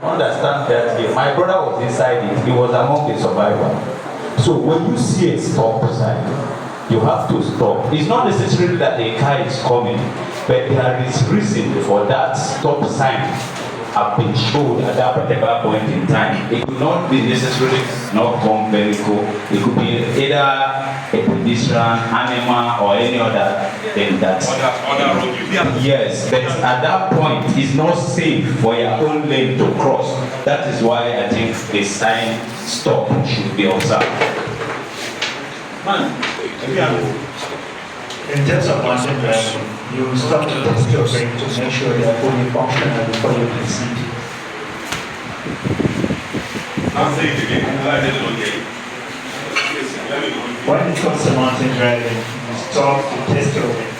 Understand that my brother was inside it, he was among the survivors. So when you see a stop sign, you have to stop. It's not necessarily that the car is coming, but there is reason for that stop sign have been shown at that particular point in time. It could not be necessarily not come vehicle. It could be either a pedestrian, animal, or any other thing that. Other road. Yes, but at that point, it's not safe for your own lane to cross. That is why I think the sign stop should be observed. In terms of mountain driving, you stop to test your brake to make sure they are fully functional before you proceed. I'll say it again. I didn't get it. When it comes to mountain driving, you stop to test your brake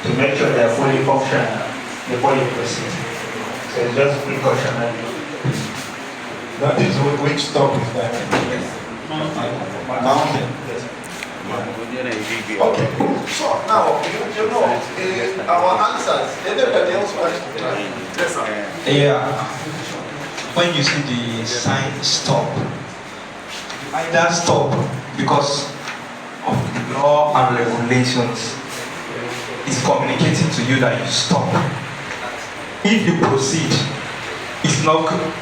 to make sure they are fully functional before you proceed. So it's just precautionary. That is which stop is that? Mountain. Okay, so now, you know, our answers, anybody else wants to try? Yes, sir. Yeah. When you see the sign stop, either stop because of the law and regulations, it's communicating to you that you stop. If you proceed, it's not good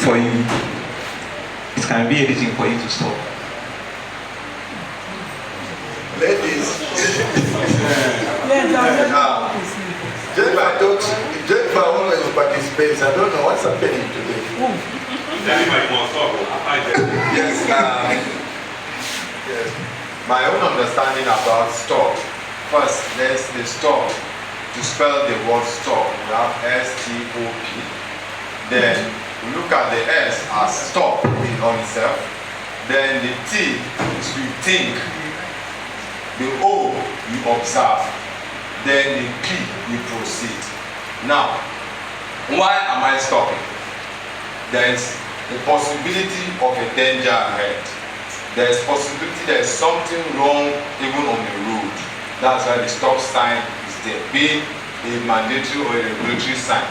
for you. It can be anything for you to stop. Ladies. Jennifer always participates. I don't know what's happening today. Everybody wants to talk. Yes, yes. My own understanding about stop. First, there's the stop. To spell the word stop, we have S-T-O-P. Then we look at the S as stop in on itself. Then the T is to think. The O you observe. Then the P you proceed. Now, why am I stopping? There is the possibility of a danger ahead. There is possibility there is something wrong even on the road. That's why the stop sign is there, being a mandatory or a regulatory sign.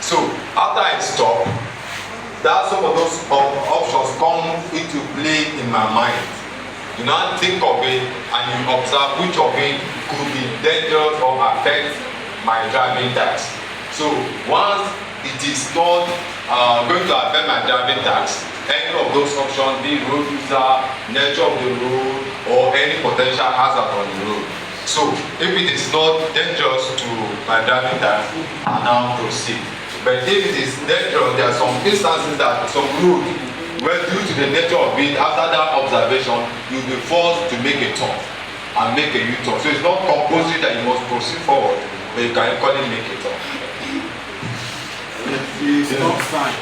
So after I stop, that some of those options come into play in my mind. You now think of it and you observe which of it could be dangerous or affect my driving tax. So once it is not going to affect my driving tax, any of those options, be road user, nature of the road, or any potential hazard on the road. So if it is not dangerous to my driving tax, I now proceed. But if it is dangerous, there are some instances that some road, well, due to the nature of it, after that observation, you'll be forced to make a turn and make a U-turn. So it's not compulsory that you must proceed forward, but you can equally make a turn. The stop sign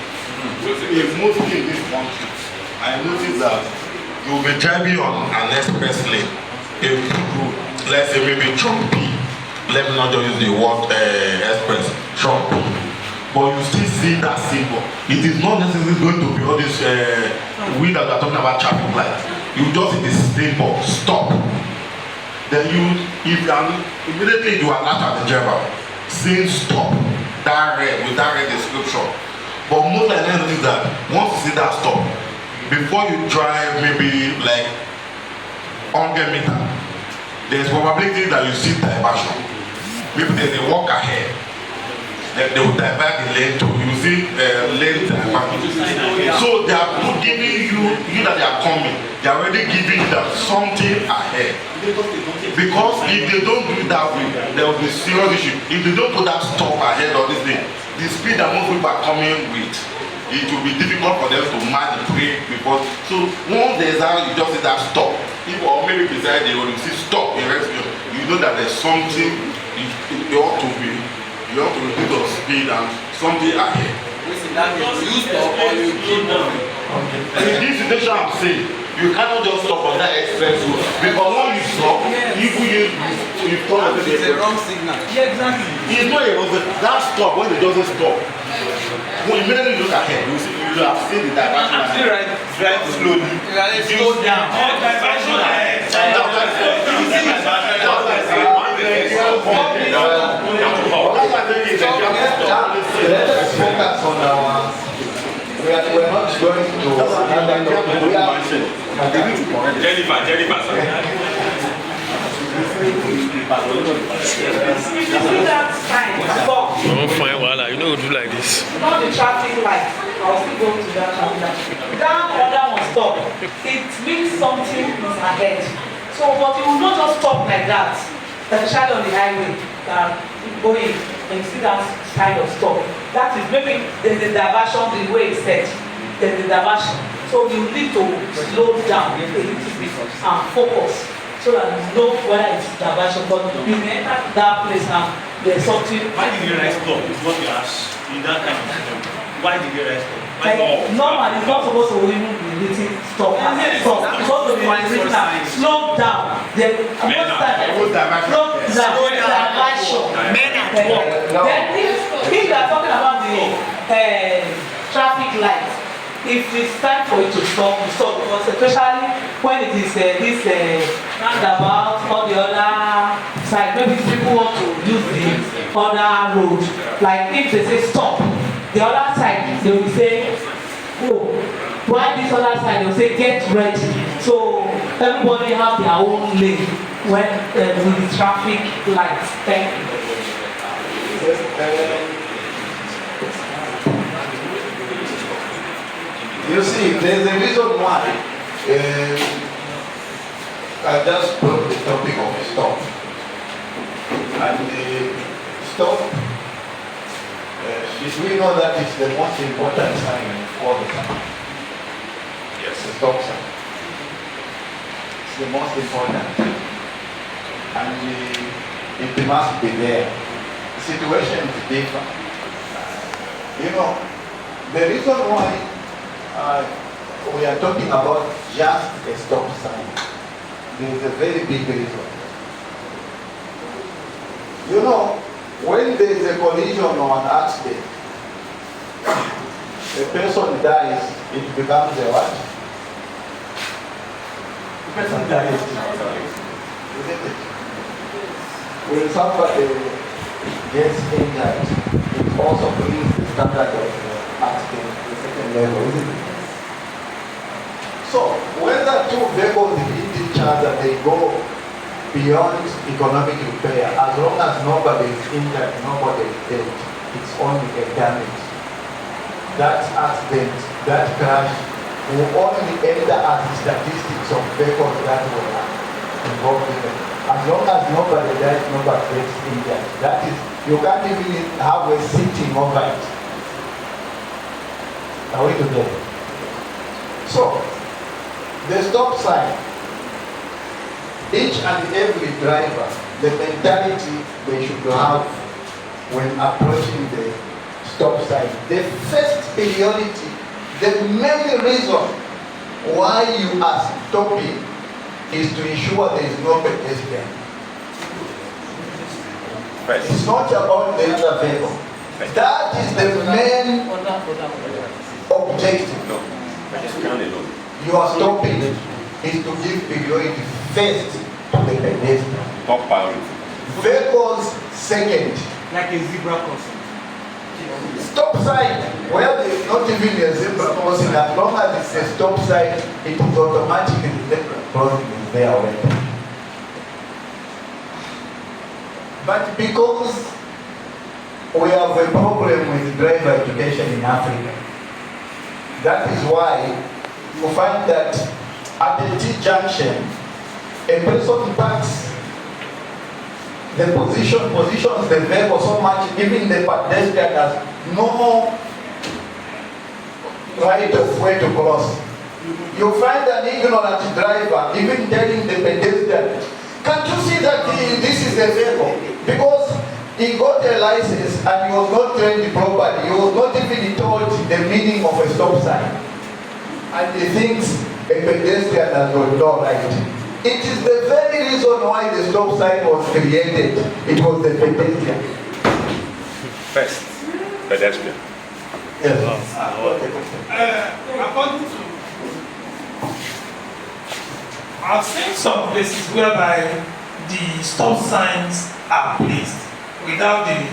is mostly in this country. I noticed that you will be driving on an express lane. If let's say maybe Trump B, let me not just use the word express, Trump B. But you still see that symbol. It is not necessarily going to be all this we that are talking about traffic light. You just see the symbol, stop. Then immediately you alert at the driver, saying stop, that red, with that red description. But most of the time is that once you see that stop, before you drive maybe like 100 meters, there's probability that you see diversion. Maybe there's a walk ahead. They will divert the lane to you see lane diversion. So they are not giving you that they are coming. They are already giving them something ahead. Because if they don't do it that way, there will be serious issue. If they don't put that stop ahead of this thing, the speed that most people are coming with, it will be difficult for them to match the brake before. So once there's that, you just see that stop. If or maybe beside they will see stop in rescue, you know that there's something you ought to be. You have to reduce your speed and something ahead. You stop or you keep moving. In this situation, I'm saying you cannot just stop on that express road because when you stop, you turn to the It's a wrong signal. Yeah, exactly. It's not a wrong signal. That stop when it doesn't stop. When you immediately look ahead, you have seen the diversion. Drive slowly. Slow down. Diversion ahead. Let's focus on our going to another topic. We are Jennifer, sir. Don't find wahala, you know do like this. Not the traffic light. I'll still go to that traffic light. That order must stop. It means something is ahead. So, but it will not just stop like that. Especially on the highway, going and see that kind of stop. That is maybe there's a diversion the way it's said. There's a diversion. So you need to slow down a little bit and focus so that you know whether it's diversion. But you may enter that place and there's something. Why did you guys stop? Is what you ask in that kind of situation. Why did you guys stop? Normal, it's not supposed to even be written stop. Stop. It's supposed to be written out. Slow down. Then most time, slow down. Diversion. Then if you are talking about the traffic light, if it's time for you to stop, you stop, because especially when it is this roundabout or the other side, maybe people want to use the other road. Like if they say stop, the other side they will say, oh, why this other side? They will say get ready. So everybody have their own lane when with the traffic lights. Thank you. You see, there's a reason why I just brought the topic of stop. And the stop, we know that it's the most important sign for the time. Yes, the stop sign. It's the most important. And it must be there. The situation is different. You know, the reason why we are talking about just a stop sign. There is a very big reason. You know, when there is a collision or an accident, the person dies, it becomes a what? The person dies. Isn't it? When somebody gets injured, it also brings the standard of accident to a certain level, isn't it? So, when the two vehicles hit each other, they go beyond economic repair. As long as nobody is injured, nobody is dead, it's only a damage. That accident, that crash, will only enter as the statistics of vehicles that were involved in it. As long as nobody dies, nobody gets injured. That is, you can't even have a sitting over it. Are we together? So, the stop sign, each and every driver, the mentality they should have when approaching the stop sign, the first priority, the main reason why you are stopping is to ensure there is no pedestrian. It's not about the other vehicle. That is the main objective. You are stopping is to give priority first to the pedestrian. Top priority. Vehicles second. Like a zebra crossing. Stop sign, where there is not even a zebra crossing, as long as it's a stop sign, it is automatically the zebra crossing is there already. But because we have a problem with driver education in Africa, that is why you find that at the T-junction, a person parks the positions the vehicle so much, even the pedestrian has no right of way to cross. You find an ignorant driver even telling the pedestrian, can't you see that this is a vehicle? Because he got a license and he was not trained properly. He was not even told the meaning of a stop sign. And he thinks a pedestrian has got no right. It is the very reason why the stop sign was created. It was the pedestrian. First, pedestrian. Yes. According to, I've seen some places whereby the stop signs are placed without the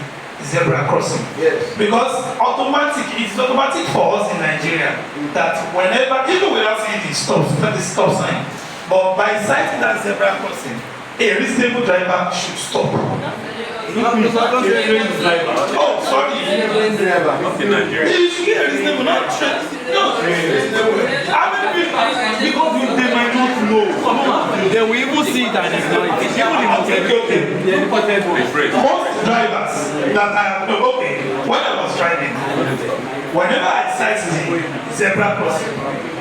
zebra crossing. Yes. Because automatic, it's automatic for us in Nigeria that whenever, even without seeing the stop sign, but by sighting that zebra crossing, a reasonable driver should stop. Oh, sorry. Not in Nigeria. You should get a reasonable, not train. No. How many people? Because they might not know. They will even see it and ignore it. Most drivers that I have known, okay, when I was driving, whenever I sight the zebra crossing,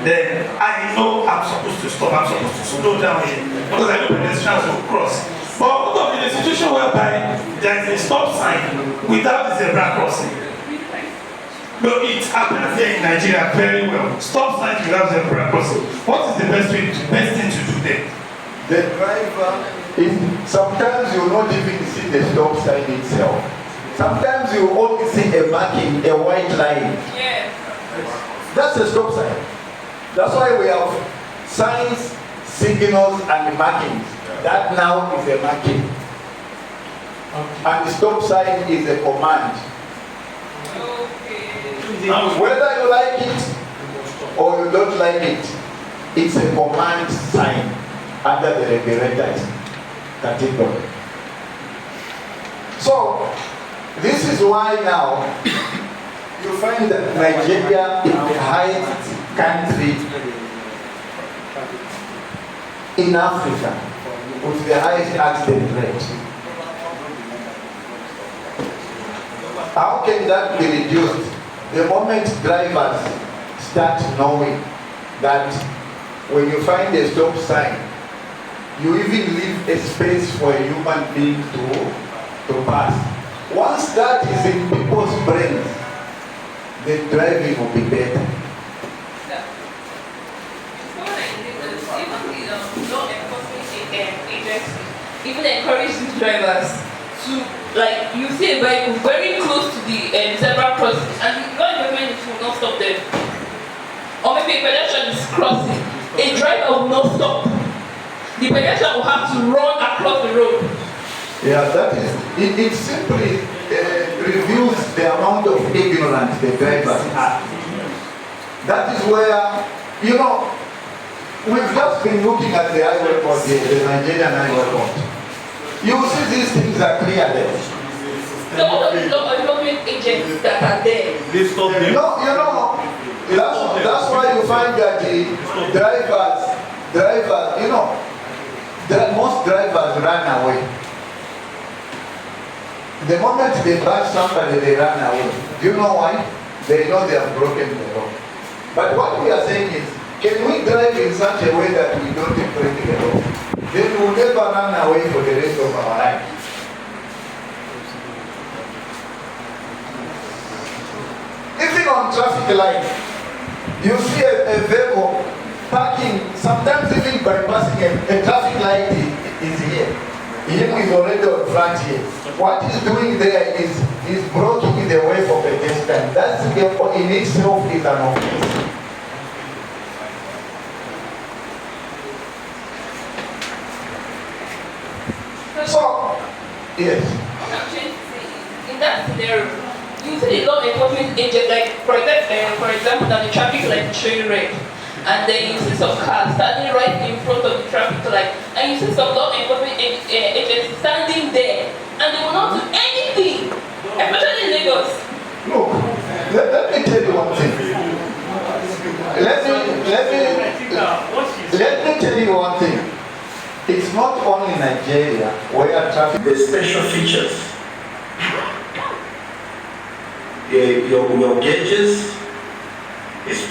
then I know I'm supposed to stop, I'm supposed to slow down here, because I know pedestrians will cross. But out of in a situation whereby there is a stop sign without the zebra crossing, no, it happens here in Nigeria very well. Stop signs without zebra crossing. What is the best thing to do there? The driver is, sometimes you not even see the stop sign itself. Sometimes you only see a marking, a white line. Yeah. That's a stop sign. That's why we have signs, signals, and markings. That now is a marking. And the stop sign is a command. Whether you like it or you don't like it, it's a command sign under the regulated category. So, this is why now you find that Nigeria is the highest country in Africa with the highest accident rate. How can that be reduced? The moment drivers start knowing that when you find a stop sign, you even leave a space for a human being to pass. Once that is in people's brains, the driving will be better. Even encourage these drivers to, like, you see a vehicle very close to the zebra crossing and the law enforcement will not stop them. Or maybe a pedestrian is crossing, a driver will not stop. The pedestrian will have to run across the road. Yeah, that is, it simply reveals the amount of ignorance the drivers have. That is where, you know, we've just been looking at the highway code, the Nigerian highway code. You will see these things are clear there. So what are the law enforcement agents that are there? They stop them. No, you know, that's why you find that the drivers, you know, most drivers run away. The moment they catch somebody, they run away. Do you know why? They know they have broken the law. But what we are saying is, can we drive in such a way that we don't break the law? Then we will never run away for the rest of our life. Even on traffic light, you see a vehicle parking, sometimes even bypassing a traffic light is here. Him is already on front here. What he's doing there is blocking the way for pedestrians. That's in itself is an offense. So, yes. In that scenario, you see the law enforcement agent, like for example, that the traffic light is showing red, and then you see some cars standing right in front of the traffic light, and you see some law enforcement agents standing there, and they will not do anything, especially in Lagos. Look, let me tell you one thing. Let me tell you one thing. It's not only Nigeria where traffic. The special features. Your gauges is